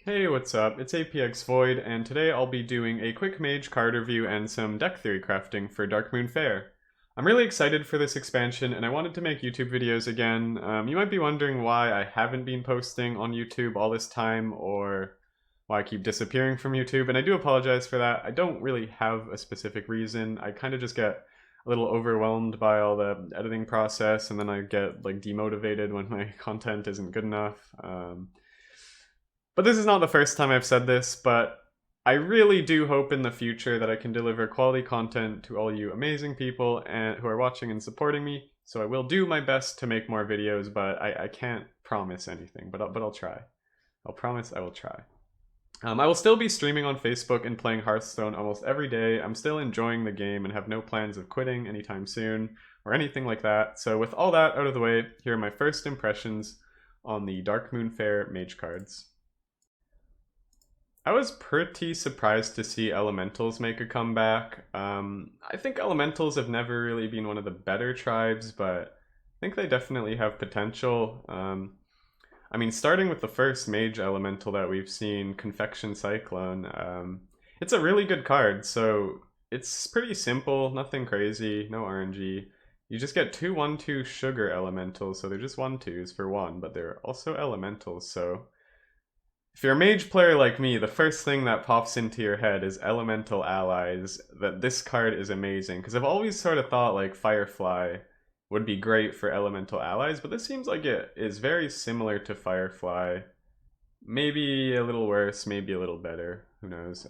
Hey, what's up? It's Apxvoid, and today I'll be doing a quick mage card review and some deck theory crafting for Darkmoon Faire. I'm really excited for this expansion, and I wanted to make YouTube videos again. You might be wondering why I haven't been posting on YouTube all this time, or why I keep disappearing from YouTube, and I do apologize for that. I don't really have a specific reason. I kind of just get a little overwhelmed by all the editing process, and then I get like demotivated when my content isn't good enough. But this is not the first time I've said this, but I really do hope in the future that I can deliver quality content to all you amazing people who are watching and supporting me. So I will do my best to make more videos, but I can't promise anything, but I'll try. I'll promise I will try. I will still be streaming on Facebook and playing Hearthstone almost every day. I'm still enjoying the game and have no plans of quitting anytime soon or anything like that. So with all that out of the way, here are my first impressions on the Darkmoon Faire Mage Cards. I was pretty surprised to see Elementals make a comeback. I think Elementals have never really been one of the better tribes, but I think they definitely have potential. I mean, starting with the first Mage Elemental that we've seen, Confection Cyclone, it's a really good card, so it's pretty simple, nothing crazy, no RNG. You just get two 1/2 Sugar Elementals, so they're just 1/2s for one, but they're also Elementals, so if you're a mage player like me, the first thing that pops into your head is Elemental Allies, that this card is amazing. Because I've always sort of thought like Firefly would be great for Elemental Allies, but this seems like it is very similar to Firefly. Maybe a little worse, maybe a little better, who knows.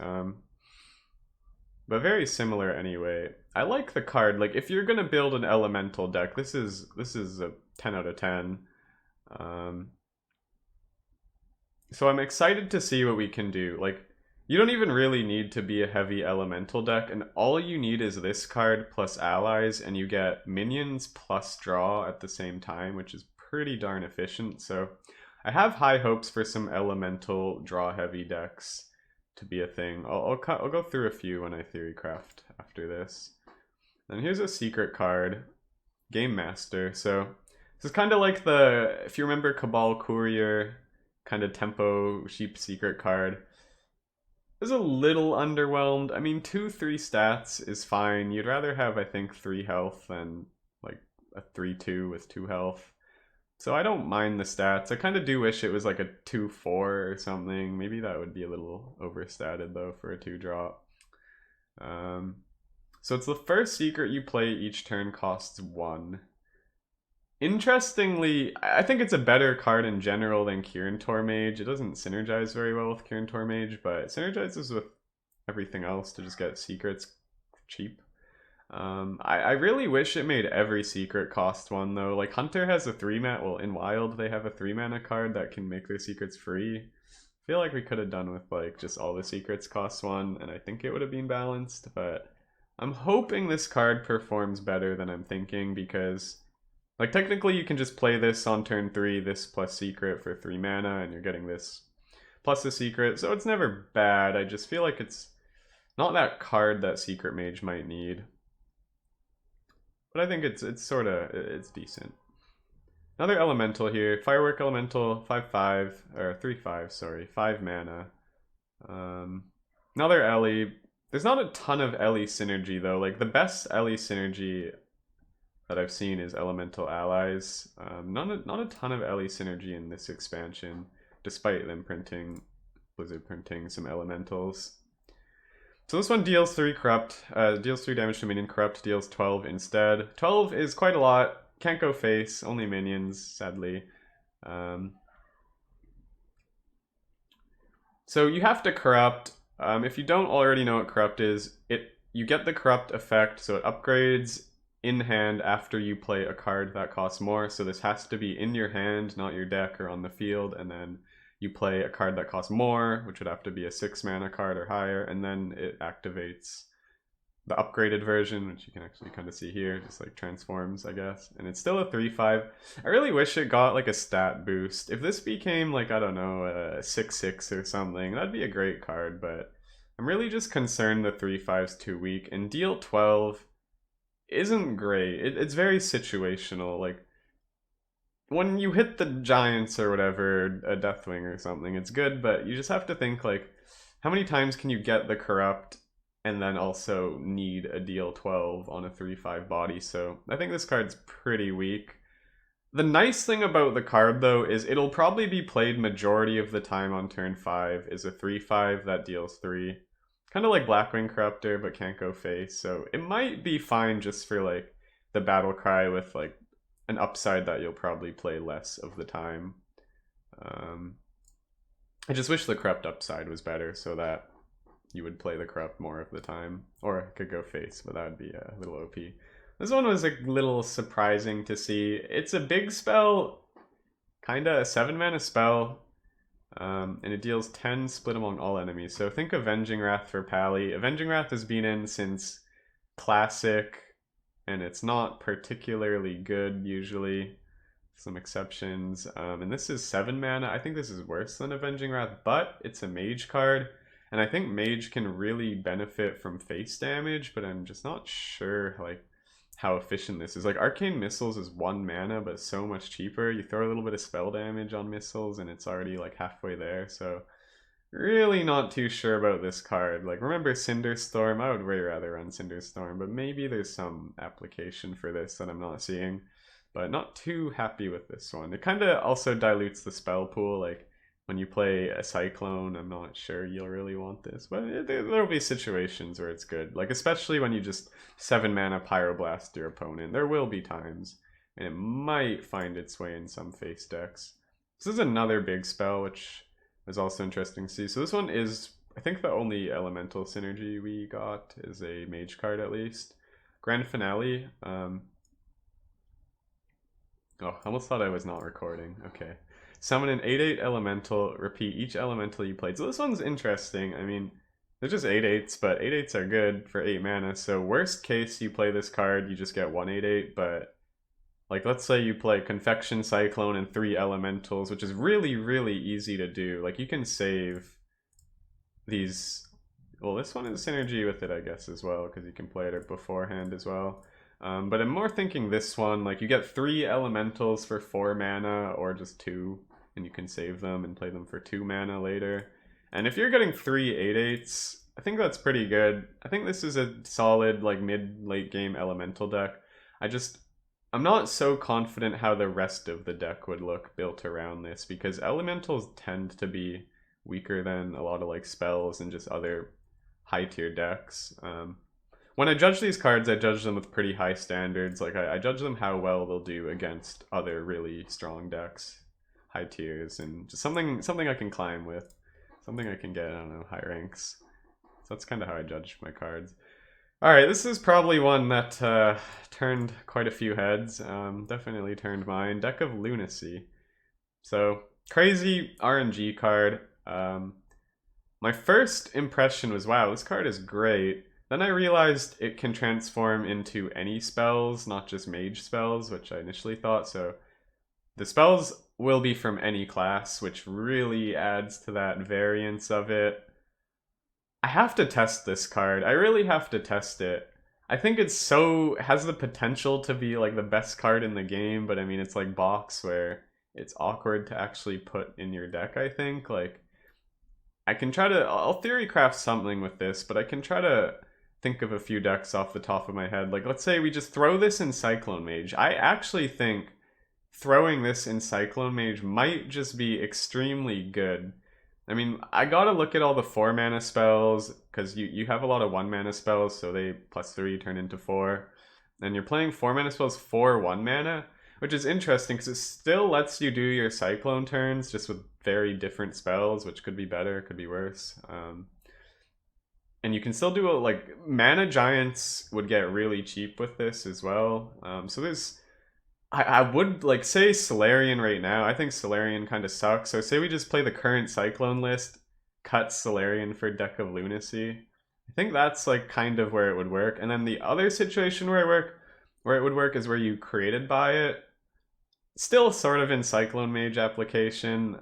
But very similar anyway. I like the card. Like if you're gonna build an Elemental deck, this is a 10 out of 10. So I'm excited to see what we can do. Like, you don't even really need to be a heavy elemental deck, and all you need is this card plus allies, and you get minions plus draw at the same time, which is pretty darn efficient. So I have high hopes for some elemental draw heavy decks to be a thing. I'll go through a few when I theory craft after this. And here's a secret card, Game Master. So this is kind of like the, if you remember Cabal Courier, kind of tempo sheep secret card. I was a little underwhelmed. I mean, 2-3 stats is fine. You'd rather have, I think, 3 health than like a 3-2 with 2 health. So I don't mind the stats. I kind of do wish it was like a 2-4 or something. Maybe that would be a little overstated though for a 2-drop. So it's the first secret you play each turn costs 1. Interestingly, I think it's a better card in general than Kirin Mage. It doesn't synergize very well with Kirin Mage, but it synergizes with everything else to just get secrets cheap. I really wish it made every secret cost 1 though. Like Hunter has a 3-mana, well in Wild they have a 3-mana card that can make their secrets free. I feel like we could have done with like just all the secrets cost 1, and I think it would have been balanced, but I'm hoping this card performs better than I'm thinking, because like technically you can just play this on turn 3, this plus secret for 3 mana, and you're getting this plus a secret, so it's never bad. I just feel like it's not that card that Secret Mage might need. But I think it's decent. Another elemental here, Firework Elemental, 5/5, or 3/5, sorry, 5 mana. Another Ellie. There's not a ton of Ellie synergy though. Like the best Ellie synergy that I've seen is Elemental Allies. Not a ton of Ellie synergy in this expansion, despite them Blizzard printing some Elementals. So this one deals 3 corrupt, deals 3 damage to minion, corrupt deals 12 instead. 12 is quite a lot, can't go face, only minions, sadly. So you have to corrupt. If you don't already know what corrupt is, you get the corrupt effect, so it upgrades in hand after you play a card that costs more. So this has to be in your hand, not your deck or on the field, and then you play a card that costs more, which would have to be a 6 mana card or higher, and then it activates the upgraded version, which you can actually kind of see here, just like transforms, I guess. And it's still a 3/5. I really wish it got like a stat boost. If this became like, I don't know, a 6/6 or something, that'd be a great card, but I'm really just concerned the 3/5's too weak, and deal 12 isn't great. It's very situational. Like when you hit the giants or whatever, a Deathwing or something, it's good, but you just have to think, like, how many times can you get the Corrupt and then also need a deal 12 on a 3/5 body? So I think this card's pretty weak. The nice thing about the card, though, is it'll probably be played majority of the time on turn 5, is a 3/5 that deals 3. Kind of like Blackwing Corruptor, but can't go face, so it might be fine just for, like, the battle cry with, like, an upside that you'll probably play less of the time. I just wish the Corrupt upside was better so that you would play the Corrupt more of the time. Or I could go face, but that would be a little OP. This one was a little surprising to see. It's a big spell, kinda a 7-mana spell, and it deals 10 split among all enemies. So think Avenging Wrath for Pally. Avenging Wrath has been in since Classic, and it's not particularly good usually. Some exceptions. And this is 7 mana. I think this is worse than Avenging Wrath, but it's a mage card. And I think mage can really benefit from face damage, but I'm just not sure like how efficient this is. Like Arcane Missiles is 1 mana, but so much cheaper. You throw a little bit of spell damage on missiles and it's already like halfway there. So really not too sure about this card. Like, remember Cinderstorm? I would way rather run Cinderstorm, but maybe there's some application for this that I'm not seeing. But not too happy with this one. It kind of also dilutes the spell pool. Like, when you play a Cyclone, I'm not sure you'll really want this. But there'll be situations where it's good. Like, especially when you just 7 mana Pyroblast your opponent. There will be times. And it might find its way in some face decks. This is another big spell, which is also interesting to see. So this one is, I think, the only elemental synergy we got is a mage card at least. Grand Finale. Oh, I almost thought I was not recording. Okay. Summon an 8/8 elemental, repeat each elemental you played. So this one's interesting. I mean, they're just 8/8s, but 8/8s are good for 8 mana. So worst case, you play this card, you just get 1 8/8, but like, let's say you play Confection Cyclone and 3 elementals, which is really, really easy to do. Like, you can save these... Well, this one is synergy with it, I guess, as well, because you can play it beforehand as well. But I'm more thinking this one, like, you get 3 elementals for 4 mana, or just 2, and you can save them and play them for 2 mana later. And if you're getting 3 8/8s, I think that's pretty good. I think this is a solid, like, mid-late game elemental deck. I'm not so confident how the rest of the deck would look built around this, because elementals tend to be weaker than a lot of like spells and just other high tier decks. When I judge these cards, I judge them with pretty high standards. Like I judge them how well they'll do against other really strong decks, high tiers, and just something I can climb with, something I can get, I don't know, high ranks. So that's kind of how I judge my cards. Alright, this is probably one that turned quite a few heads. Definitely turned mine. Deck of Lunacy. So, crazy RNG card. My first impression was, wow, this card is great. Then I realized it can transform into any spells, not just mage spells, which I initially thought. So, the spells will be from any class, which really adds to that variance of it. I have to test this card. I really have to test it. I think it has the potential to be like the best card in the game, but I mean, it's like box where it's awkward to actually put in your deck, I think. Like, I'll theory craft something with this, but I can try to think of a few decks off the top of my head. Like, let's say we just throw this in Cyclone Mage. I actually think throwing this in Cyclone Mage might just be extremely good. I mean, I gotta look at all the 4 mana spells, because you have a lot of 1 mana spells, so they +3 turn into 4. And you're playing 4 mana spells for 1 mana, which is interesting, because it still lets you do your Cyclone turns, just with very different spells, which could be better, could be worse. And you can still do Mana Giants would get really cheap with this as well. So there's... I would, say Solarian right now. I think Solarian kind of sucks. So say we just play the current Cyclone list, cut Solarian for Deck of Lunacy. I think that's, kind of where it would work. And then the other situation where it would work is where you created by it. Still sort of in Cyclone Mage application.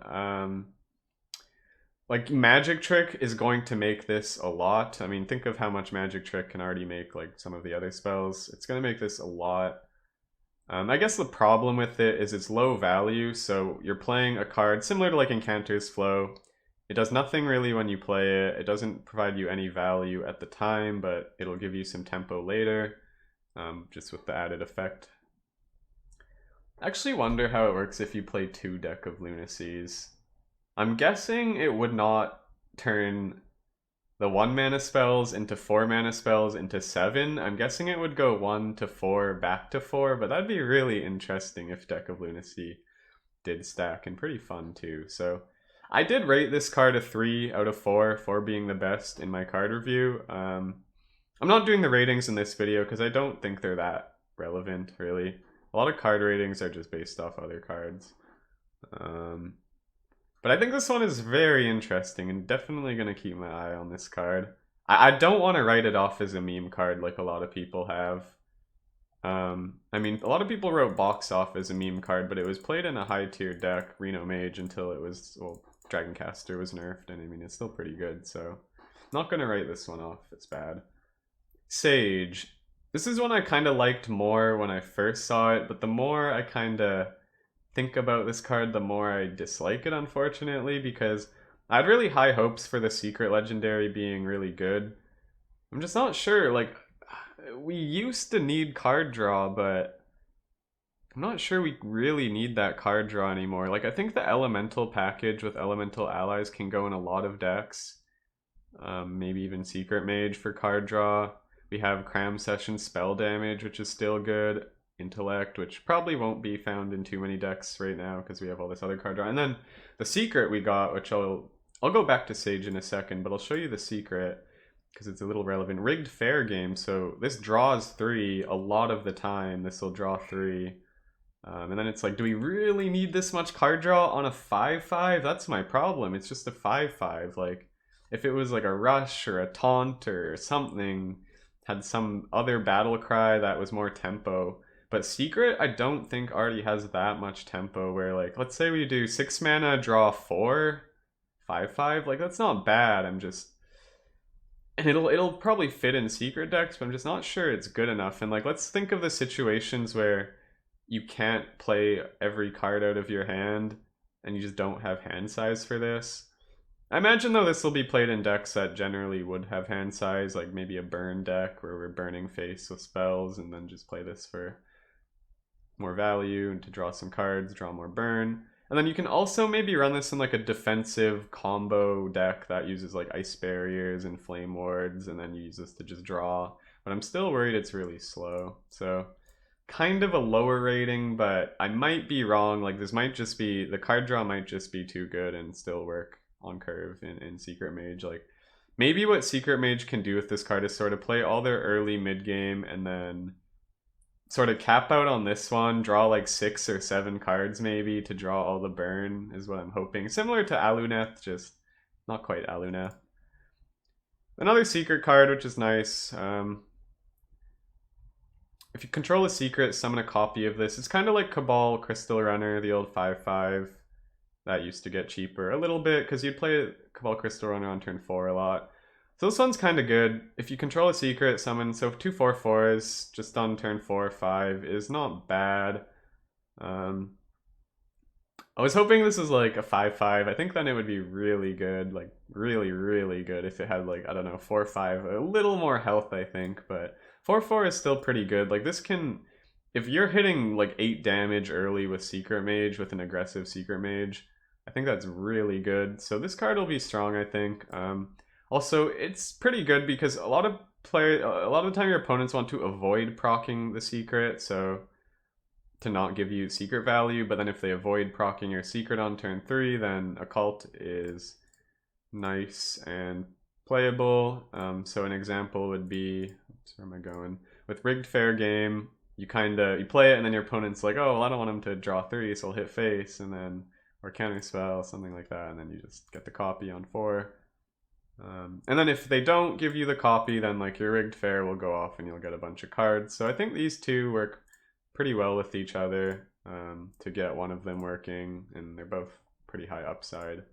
Magic Trick is going to make this a lot. I mean, think of how much Magic Trick can already make, some of the other spells. It's going to make this a lot. I guess the problem with it is it's low value, so you're playing a card similar to like Incanter's Flow. It does nothing really when you play it. It doesn't provide you any value at the time, but it'll give you some tempo later, just with the added effect. I actually wonder how it works if you play 2 deck of Lunacies. I'm guessing it would not turn the 1 mana spells into 4 mana spells into 7. I'm guessing it would go 1 to 4 back to 4, but that'd be really interesting if Deck of Lunacy did stack, and pretty fun too. So I did rate this card a 3 out of 4, 4 being the best in my card review. I'm not doing the ratings in this video because I don't think they're that relevant, really. A lot of card ratings are just based off other cards. But I think this one is very interesting and definitely going to keep my eye on this card. I don't want to write it off as a meme card like a lot of people have. I mean, a lot of people wrote Box off as a meme card, but it was played in a high tier deck, Reno Mage, until it was, well, Dragoncaster was nerfed, and I mean, it's still pretty good, so not going to write this one off. It's bad. Sage. This is one I kind of liked more when I first saw it, but the more I kind of think about this card, the more I dislike it, unfortunately, because I had really high hopes for the Secret Legendary being really good. I'm just not sure, like, we used to need card draw, but I'm not sure we really need that card draw anymore. Like, I think the Elemental package with Elemental allies can go in a lot of decks. Maybe even Secret Mage for card draw. We have Cram Session spell damage, which is still good. Intellect, which probably won't be found in too many decks right now because we have all this other card draw. And then the secret we got, which I'll go back to Sage in a second, but I'll show you the secret because it's a little relevant. Rigged Fair Game. So this draws 3 a lot of the time. This will draw 3. And then it's like, do we really need this much card draw on a 5/5? That's my problem. It's just a 5/5. Like, if it was like a Rush or a Taunt or something, had some other battle cry that was more tempo. But Secret, I don't think already has that much tempo where, like, let's say we do 6 mana, draw 4, 5/5, like, that's not bad. I'm just, and it'll probably fit in Secret decks, but I'm just not sure it's good enough. And like, let's think of the situations where you can't play every card out of your hand and you just don't have hand size for this. I imagine though this will be played in decks that generally would have hand size, like maybe a burn deck where we're burning face with spells and then just play this for more value and to draw some cards, draw more burn. And then you can also maybe run this in like a defensive combo deck that uses like ice barriers and flame wards, and then you use this to just draw. But I'm still worried it's really slow. So kind of a lower rating, but I might be wrong. Like, this might just be, the card draw might just be too good and still work on curve in Secret Mage. Like, maybe what Secret Mage can do with this card is sort of play all their early mid game and then sort of cap out on this one, draw like 6 or 7 cards maybe to draw all the burn is what I'm hoping. Similar to Aluneth, just not quite Aluneth. Another secret card, which is nice. If you control a secret, summon a copy of this. It's kind of like Cabal Crystal Runner, the old 5/5. That used to get cheaper a little bit because you'd play Cabal Crystal Runner on turn 4 a lot. So this one's kind of good. If you control a secret, summon, so 2 4/4s just on turn 4 or 5 is not bad. I was hoping this was like a 5/5. I think then it would be really good, like really, really good if it had like, I don't know, 4/5, a little more health, I think, but 4/4 is still pretty good. Like, this can, if you're hitting like 8 damage early with Secret Mage, with an aggressive Secret Mage, I think that's really good. So this card will be strong, I think. Also, it's pretty good because a lot of the time your opponents want to avoid proccing the secret, so to not give you secret value, but then if they avoid proccing your secret on turn 3, then Occult is nice and playable. So an example would be, oops, where am I going? With Rigged Fair Game, you play it and then your opponent's like, oh, well, I don't want him to draw 3, so I'll hit face, and then, or counterspell, something like that, and then you just get the copy on 4. And then if they don't give you the copy, then like your Rigged Fair will go off and you'll get a bunch of cards. So I think these two work pretty well with each other to get one of them working, and they're both pretty high upside.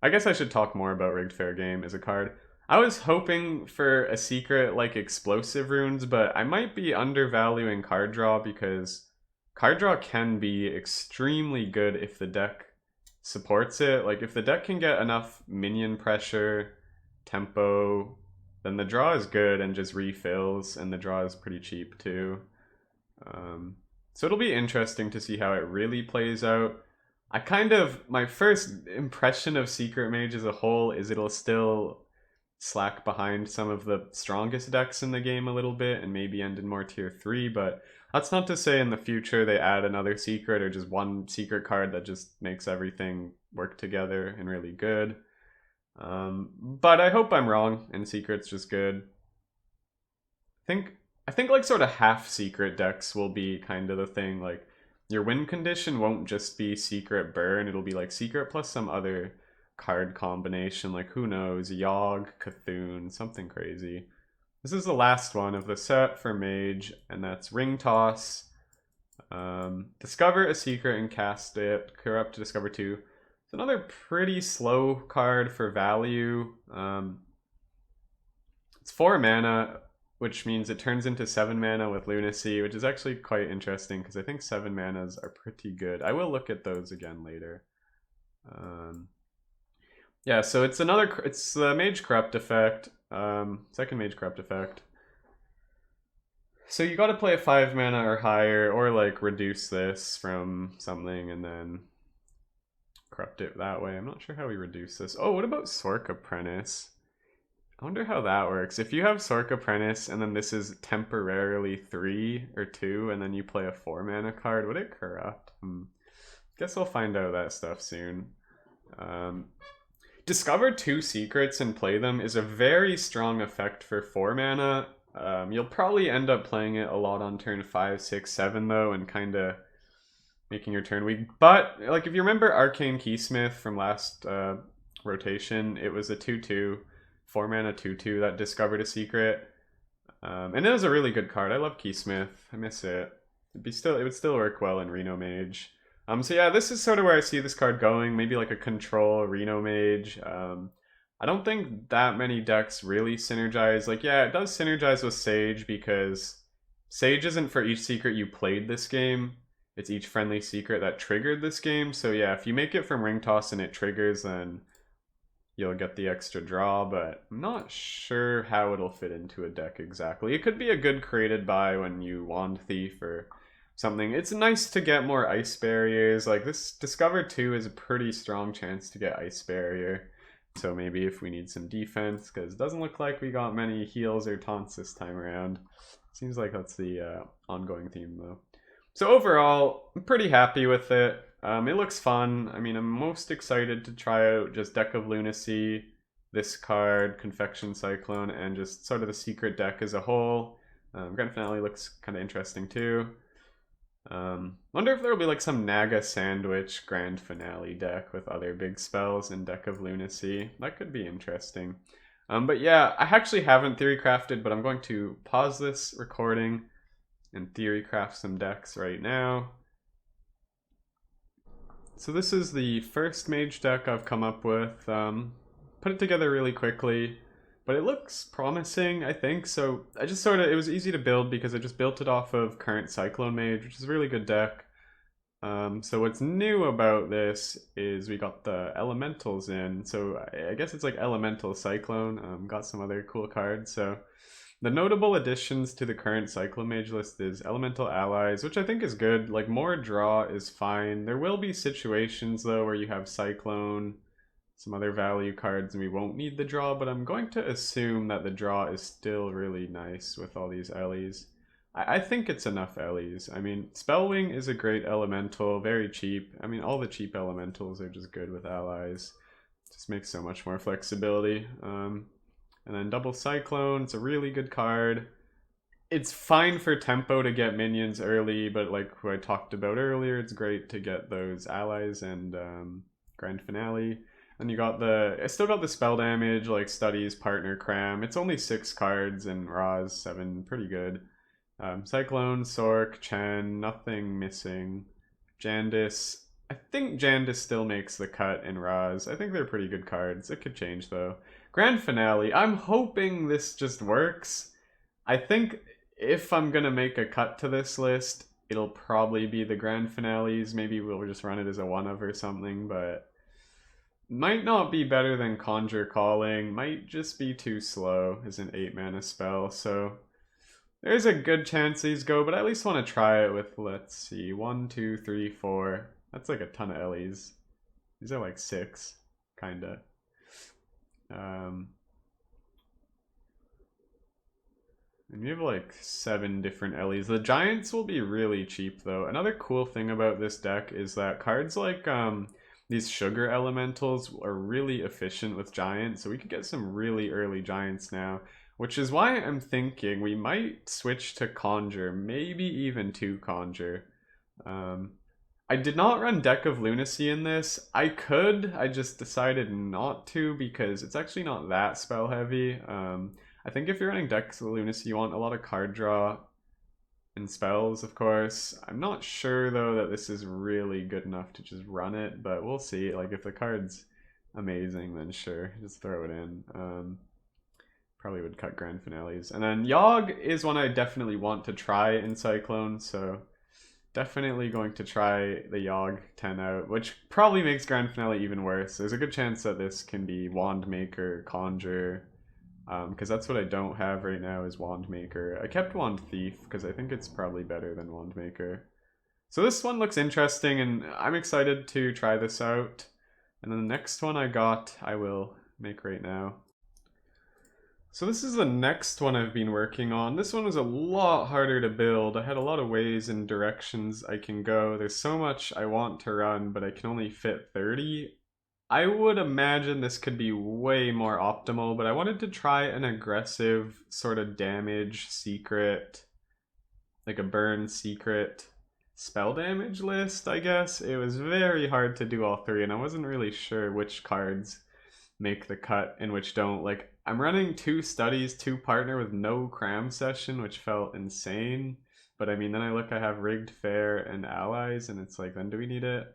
I guess I should talk more about Rigged Fair Game as a card. I was hoping for a secret like explosive runes, but I might be undervaluing card draw because card draw can be extremely good if the deck supports it. Like if the deck can get enough minion pressure, tempo, then the draw is good and just refills, and the draw is pretty cheap too. So it'll be interesting to see how it really plays out. My first impression of Secret Mage as a whole is it'll still slack behind some of the strongest decks in the game a little bit and maybe end in more tier 3, but that's not to say in the future they add another secret or just one secret card that just makes everything work together and really good. But I hope I'm wrong and secret's just good. I think like sort of half secret decks will be kind of the thing. Like your win condition won't just be secret burn, it'll be like secret plus some other card combination, like who knows, Yogg, Cthulhu, something crazy. This is the last one of the set for Mage, and that's Ring Toss. Discover a secret and cast it. Corrupt to discover 2. It's another pretty slow card for value. It's 4 mana, which means it turns into 7 mana with Lunacy, which is actually quite interesting because I think 7 manas are pretty good. I will look at those again later. Yeah, so it's the Mage Corrupt effect, second Mage Corrupt effect. So you gotta play a 5 mana or higher, or like reduce this from something and then corrupt it that way. I'm not sure how we reduce this. Oh, what about Sorc Apprentice? I wonder how that works. If you have Sorc Apprentice and then this is temporarily 3 or 2 and then you play a 4 mana card, would it corrupt? Guess I'll find out that stuff soon. Discover 2 secrets and play them is a very strong effect for 4 mana. You'll probably end up playing it a lot on turn 5, 6, 7 though, and kind of making your turn weak. But like if you remember Arcane Keysmith from last rotation, it was a 2/2, 4 mana 2/2 that discovered a secret. And it was a really good card. I love Keysmith. I miss it. It would still work well in Reno Mage. So yeah, this is sort of where I see this card going. Maybe like a control Reno Mage. I don't think that many decks really synergize. Like, yeah, it does synergize with Sage because Sage isn't for each secret you played this game. It's each friendly secret that triggered this game. So yeah, if you make it from Ring Toss and it triggers, then you'll get the extra draw, but I'm not sure how it'll fit into a deck exactly. It could be a good created buy when you Wand Thief or something. It's nice to get more Ice Barriers. Like this Discover 2 is a pretty strong chance to get Ice Barrier. So maybe if we need some defense, because it doesn't look like we got many heals or taunts this time around. Seems like that's the ongoing theme though. So overall, I'm pretty happy with it. It looks fun. I mean, I'm most excited to try out just Deck of Lunacy, this card, Confection Cyclone, and just sort of the secret deck as a whole. Grand Finale looks kind of interesting too. Wonder if there will be like some Naga Sandwich Grand Finale deck with other big spells in Deck of Lunacy. That could be interesting. But yeah, I actually haven't theory crafted, but I'm going to pause this recording and theory craft some decks right now. So this is the first mage deck I've come up with. Put it together really quickly, but it looks promising, I think. So I just it was easy to build because I just built it off of current Cyclone Mage, which is a really good deck. So what's new about this is we got the elementals in. So I guess it's like Elemental Cyclone. Got some other cool cards. So the notable additions to the current Cyclone Mage list is Elemental Allies, which I think is good. Like more draw is fine. There will be situations though where you have Cyclone, some other value cards, and we won't need the draw, but I'm going to assume that the draw is still really nice with all these Ellies. I think it's enough Ellies. I mean, Spellwing is a great elemental, very cheap. I mean, all the cheap elementals are just good with allies. Just makes so much more flexibility. And then Double Cyclone, it's a really good card. It's fine for tempo to get minions early, but like who I talked about earlier, it's great to get those allies and Grand Finale. And you got I still got the spell damage, like Studies, Partner, Cram. It's only 6 cards and Ra's 7, pretty good. Cyclone, Sorc, Chen, nothing missing. Jandis, I think Jandis still makes the cut in Raz. I think they're pretty good cards. It could change though. Grand Finale. I'm hoping this just works. I think if I'm gonna make a cut to this list, it'll probably be the Grand Finales. Maybe we'll just run it as a one of or something, but might not be better than Conjure Calling. Might just be too slow as an 8 mana spell, so there's a good chance these go, but I at least want to try it with, let's see, 1, 2, 3, 4. That's like a ton of Ellies. These are like 6, kinda. And we have like 7 different Ellies. The Giants will be really cheap though. Another cool thing about this deck is that cards like these Sugar Elementals are really efficient with Giants, so we could get some really early Giants now. Which is why I'm thinking we might switch to Conjure, maybe even 2 Conjure. I did not run Deck of Lunacy in this. I could, I just decided not to because it's actually not that spell heavy. I think if you're running Decks of Lunacy, you want a lot of card draw and spells, of course. I'm not sure though that this is really good enough to just run it, but we'll see. Like if the card's amazing, then sure, just throw it in. Probably would cut Grand Finales. And then Yogg is one I definitely want to try in Cyclone, so definitely going to try the Yogg 10 out, which probably makes Grand Finale even worse. There's a good chance that this can be Wand Maker, Conjure, because that's what I don't have right now is Wand Maker. I kept Wand Thief because I think it's probably better than Wand Maker. So this one looks interesting and I'm excited to try this out. And then the next one I will make right now. So this is the next one I've been working on. This one was a lot harder to build. I had a lot of ways and directions I can go. There's so much I want to run, but I can only fit 30. I would imagine this could be way more optimal, but I wanted to try an aggressive sort of damage secret, like a burn secret spell damage list, I guess. It was very hard to do all 3, and I wasn't really sure which cards make the cut and which don't. Like, I'm running 2 studies, 2 partner with no cram session, which felt insane. But I mean, then I look, I have rigged fair and allies, and it's like, then do we need it?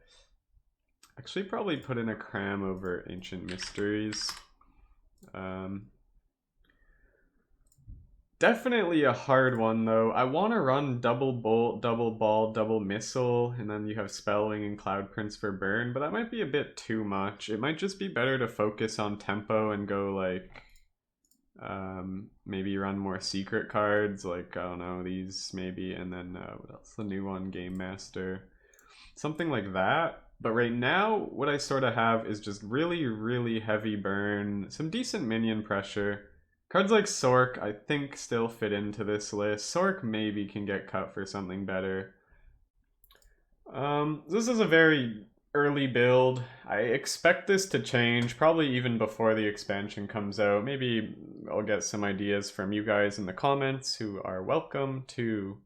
Actually, probably put in a cram over Ancient Mysteries. Definitely a hard one though. I want to run double bolt, double ball, double missile, and then you have Spellwing and Cloud Prince for burn, but that might be a bit too much. It might just be better to focus on tempo and go like, maybe run more secret cards, like, I don't know, these maybe, and then, what else? The new one, Game Master. Something like that. But right now, what I sort of have is just really, really heavy burn, some decent minion pressure. Cards like Sork, I think, still fit into this list. Sork maybe can get cut for something better. This is a very early build. I expect this to change, probably even before the expansion comes out. Maybe I'll get some ideas from you guys in the comments, who are welcome to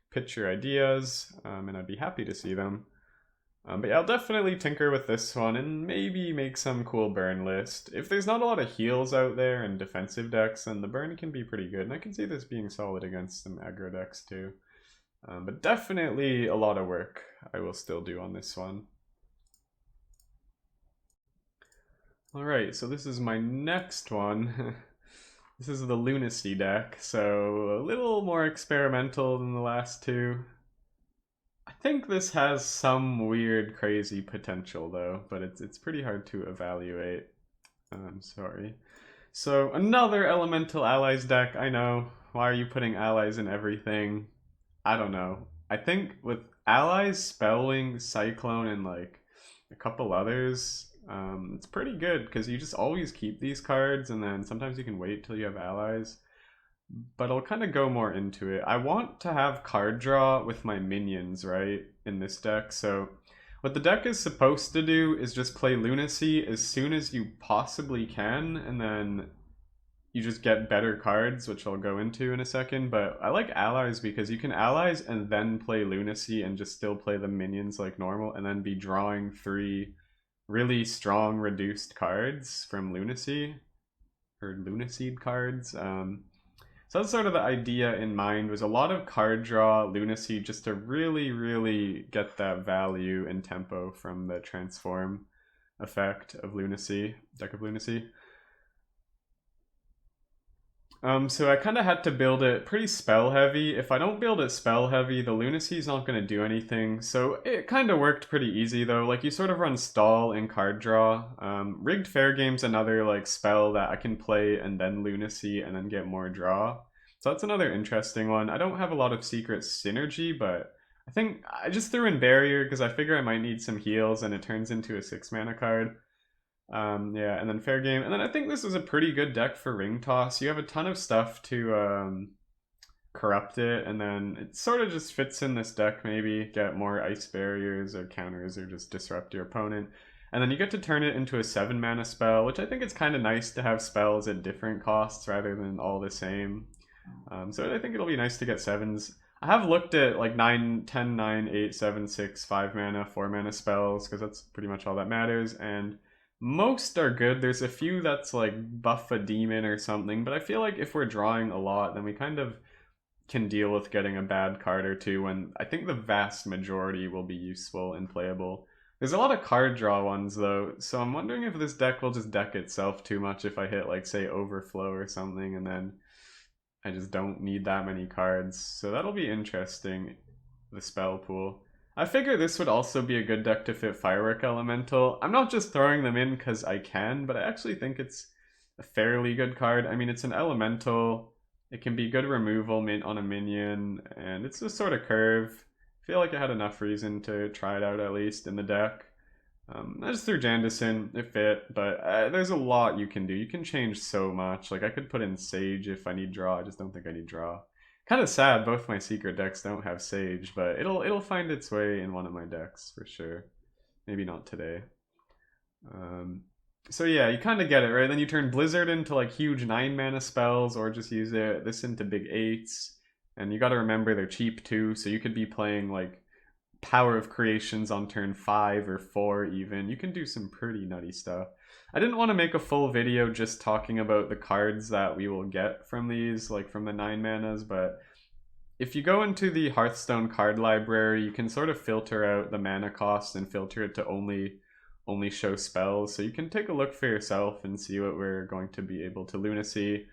pitch your ideas, and I'd be happy to see them. But yeah, I'll definitely tinker with this one and maybe make some cool burn list. If there's not a lot of heals out there and defensive decks, then the burn can be pretty good. And I can see this being solid against some aggro decks too. But definitely a lot of work I will still do on this one. Alright, so this is my next one. This is the Lunacy deck, so a little more experimental than the last 2. I think this has some weird, crazy potential though, but it's pretty hard to evaluate. I'm sorry. So another Elemental Allies deck, I know. Why are you putting allies in everything? I don't know. I think with allies, Spellwing, Cyclone, and like a couple others, it's pretty good because you just always keep these cards and then sometimes you can wait till you have allies. But I'll kind of go more into it. I want to have card draw with my minions, right, in this deck. So what the deck is supposed to do is just play Lunacy as soon as you possibly can, and then you just get better cards, which I'll go into in a second. But I like allies because you can allies and then play Lunacy and just still play the minions like normal, and then be drawing 3 really strong reduced cards from Lunacy, or Lunaseed cards. So that's sort of the idea in mind, was a lot of card draw, Lunacy, just to really get that value and tempo from the transform effect of Lunacy, deck of Lunacy. So I kind of had to build it pretty spell heavy. If I don't build it spell heavy, the Lunacy is not going to do anything. So it kind of worked pretty easy though. Like you sort of run stall and card draw. Rigged Fair Game's another like spell that I can play and then Lunacy and then get more draw. So that's another interesting one. I don't have a lot of secret synergy, but I think I just threw in Barrier because I figure I might need some heals and it turns into a 6 mana card. Yeah, and then Fair Game. And then I think this is a pretty good deck for Ring Toss. You have a ton of stuff to corrupt it, and then it sort of just fits in this deck, maybe get more ice barriers or counters or just disrupt your opponent. And then you get to turn it into a 7 mana spell, which I think it's kind of nice to have spells at different costs rather than all the same. So I think it'll be nice to get 7s. I have looked at like 9, 10, 9, 8, 7, 6, 5 mana, 4 mana spells, because that's pretty much all that matters, and most are good. There's a few that's like buff a demon or something, but I feel like if we're drawing a lot, then we kind of can deal with getting a bad card or two, and I think the vast majority will be useful and playable. There's a lot of card draw ones though, so I'm wondering if this deck will just deck itself too much if I hit like say Overflow or something, and then I just don't need that many cards. So that'll be interesting, the spell pool. I figure this would also be a good deck to fit Firework Elemental. I'm not just throwing them in because I can, but I actually think it's a fairly good card. I mean, it's an Elemental. It can be good removal on a minion, and it's a sort of curve. I feel like I had enough reason to try it out at least in the deck. I just threw Jandis in, it fit, but there's a lot you can do. You can change so much. Like I could put in Sage if I need draw. I just don't think I need draw. Kind of sad both my secret decks don't have Sage, but it'll find its way in one of my decks for sure. Maybe not today. So yeah, you kind of get it, right? Then you turn Blizzard into like huge 9 mana spells, or just use this into big 8s. And you got to remember they're cheap too, so you could be playing like Power of Creations on turn 5 or 4 even. You can do some pretty nutty stuff. I didn't want to make a full video just talking about the cards that we will get from these, like from the 9 manas, but if you go into the Hearthstone card library, you can sort of filter out the mana cost and filter it to only show spells. So you can take a look for yourself and see what we're going to be able to Lunacy.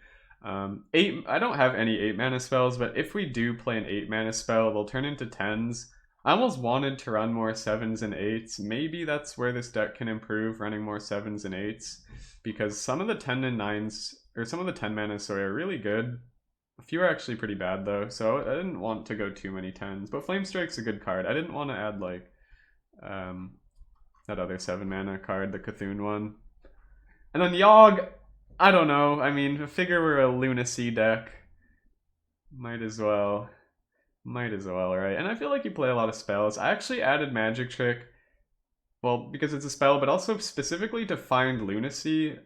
I don't have any 8 mana spells, but if we do play an 8 mana spell, they'll turn into 10s. I almost wanted to run more 7s and 8s. Maybe that's where this deck can improve, running more 7s and 8s, because some of the 10 and 9s, or some of the 10 mana, sorry, are really good. A few are actually pretty bad though, so I didn't want to go too many 10s, but Flame Strike's a good card. I didn't want to add like that other 7 mana card, the Cthulhu one. And then Yogg, I don't know, I mean, figure we're a Lunacy deck. Might as well, right? And I feel like you play a lot of spells. I actually added Magic Trick, well, because it's a spell, but also specifically to find Lunacy.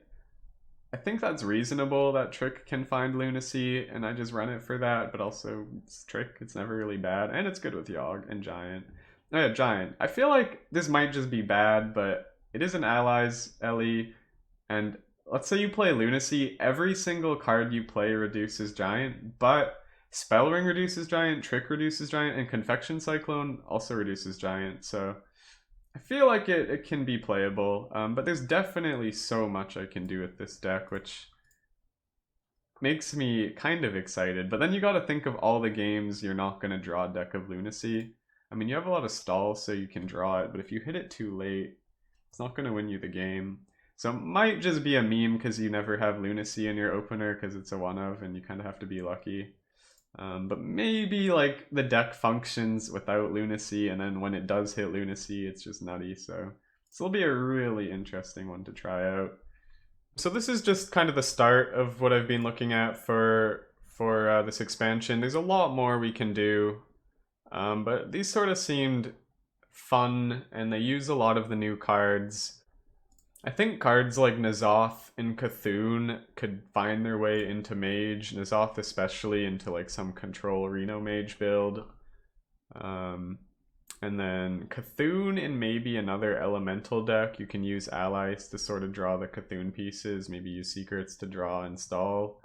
I think that's reasonable, that Trick can find Lunacy, and I just run it for that, but also it's Trick, it's never really bad, and it's good with Yogg and Giant. Oh yeah, Giant. I feel like this might just be bad, but it is an Allies LE, and let's say you play Lunacy, every single card you play reduces Giant, but Spell Ring reduces Giant, Trick reduces Giant, and Confection Cyclone also reduces Giant, so I feel like it can be playable, but there's definitely so much I can do with this deck, which makes me kind of excited. But then you gotta think of all the games you're not gonna draw a deck of Lunacy. I mean, you have a lot of stalls, so you can draw it, but if you hit it too late, it's not gonna win you the game. So it might just be a meme because you never have Lunacy in your opener because it's a one-of, and you kind of have to be lucky. But maybe like the deck functions without Lunacy, and then when it does hit Lunacy, it's just nutty. So this will be a really interesting one to try out. So this is just kind of the start of what I've been looking at for this expansion. There's a lot more we can do, but these sort of seemed fun, and they use a lot of the new cards. I think cards like N'Zoth and Cthulhu could find their way into Mage, N'Zoth especially into like some control Reno Mage build. And then Cthulhu in maybe another elemental deck. You can use allies to sort of draw the Cthulhu pieces, maybe use secrets to draw and stall.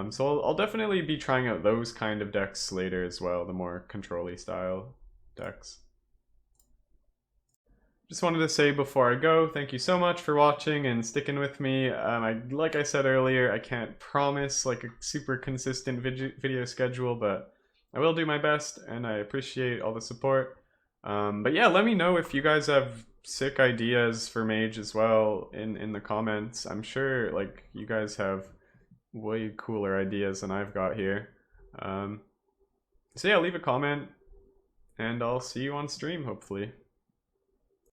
So I'll definitely be trying out those kind of decks later as well, the more control-y style decks. Just wanted to say before I go, thank you so much for watching and sticking with me. Like I said earlier, I can't promise like a super consistent video schedule, but I will do my best, and I appreciate all the support. But yeah, let me know if you guys have sick ideas for Mage as well in the comments. I'm sure like you guys have way cooler ideas than I've got here. So yeah, leave a comment, and I'll see you on stream hopefully.